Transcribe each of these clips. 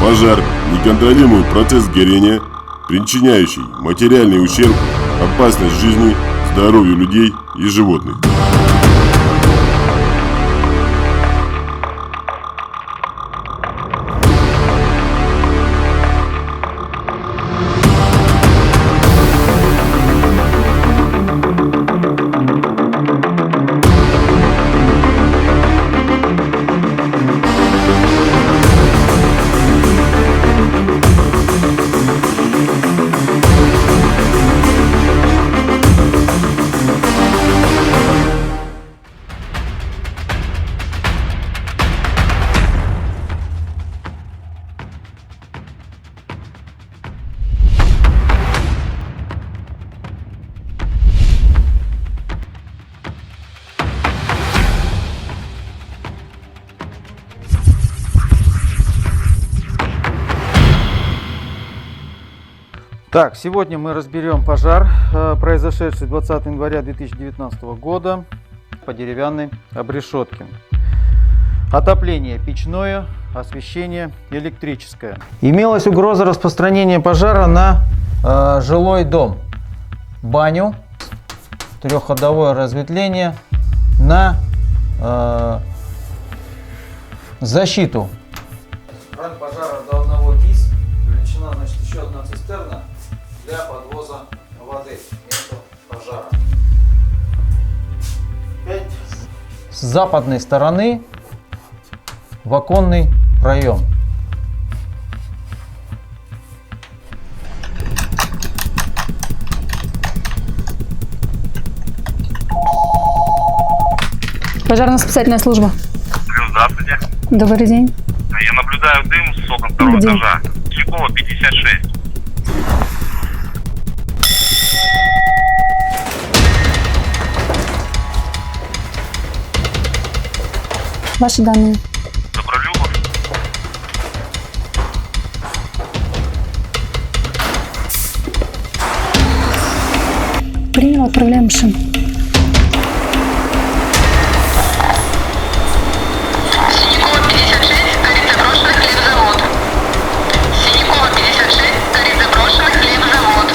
Пожар – неконтролируемый процесс горения, причиняющий материальный ущерб, опасность жизни, здоровью людей и животных. Так, сегодня мы разберем пожар, произошедший 20 января 2019 года по деревянной обрешетке. Отопление печное, освещение электрическое. Имелась угроза распространения пожара на жилой дом, баню, трехходовое разветвление, на защиту. Ранг пожара до 1 ГИС, величина, значит, еще одна цистерна для подвоза воды место пожара. С западной стороны в оконный проем. Пожарно-спасательная служба. Здравствуйте. Добрый день. Я наблюдаю дым с окон второго Где? этажа. Тинькова, 56. Ваши данные. Добролюбов. Принял, отправляем машину. Синякова, 56, горит заброшенный хлебзавод. Синякова, 56, горит заброшенный хлебзавод.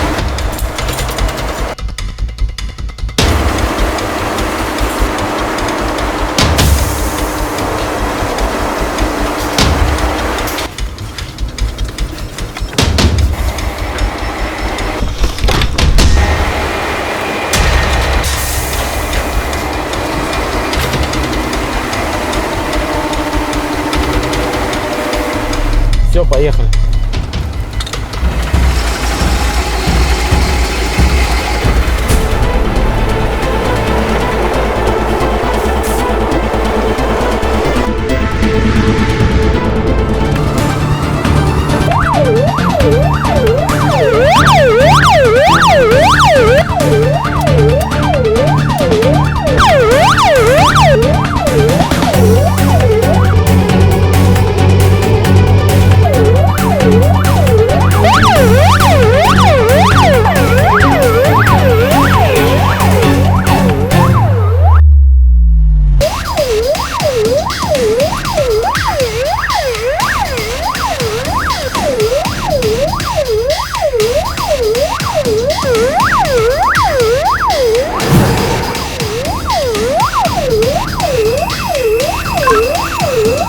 Все, поехали.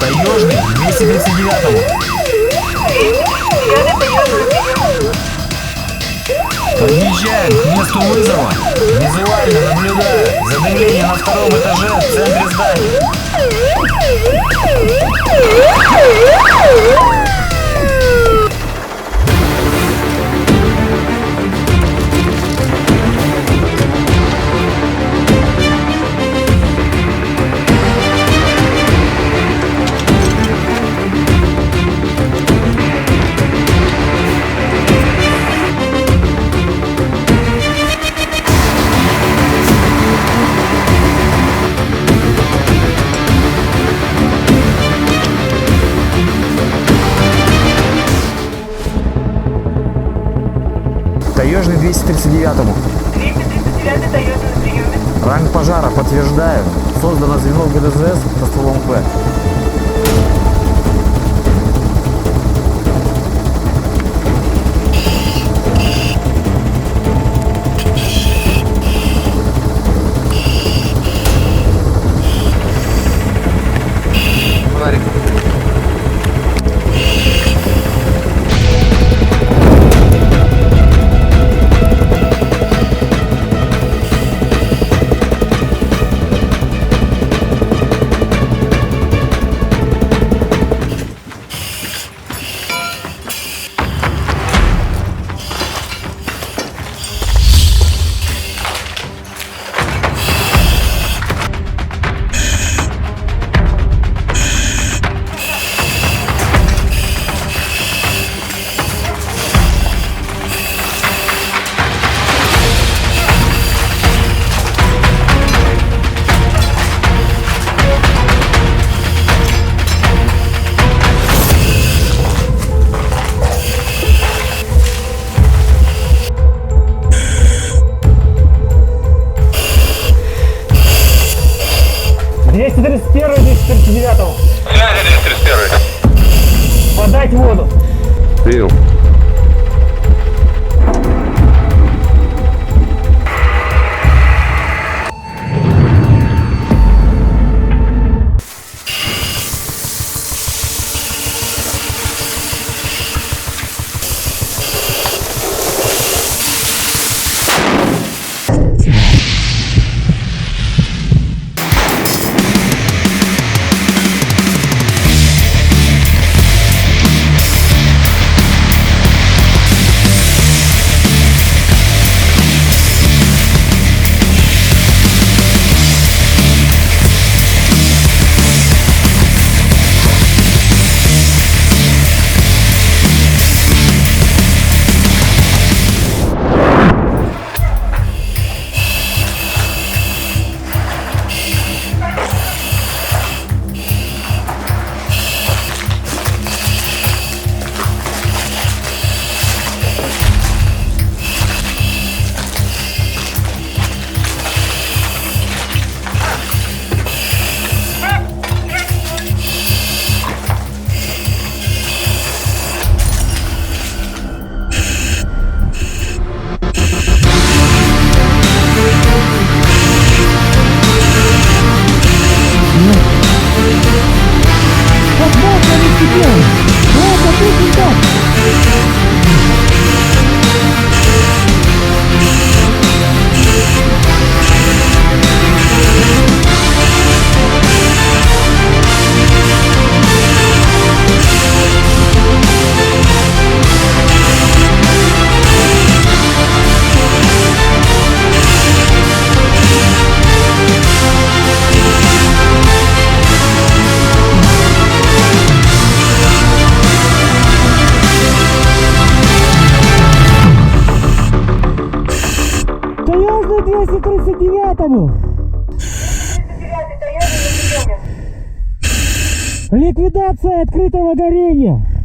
Таежный, 239-му. Подъезжаем к месту вызова. Визуально наблюдаю задымление на втором этаже в центре здания. Таежный 239-му. 239 таежный на приеме. Ранг пожара подтверждаю. Создано звено ГДЗС со стволом П. подать воду. Принял. Таежный 239-му. 39-й таежный на приеме. Ликвидация открытого горения.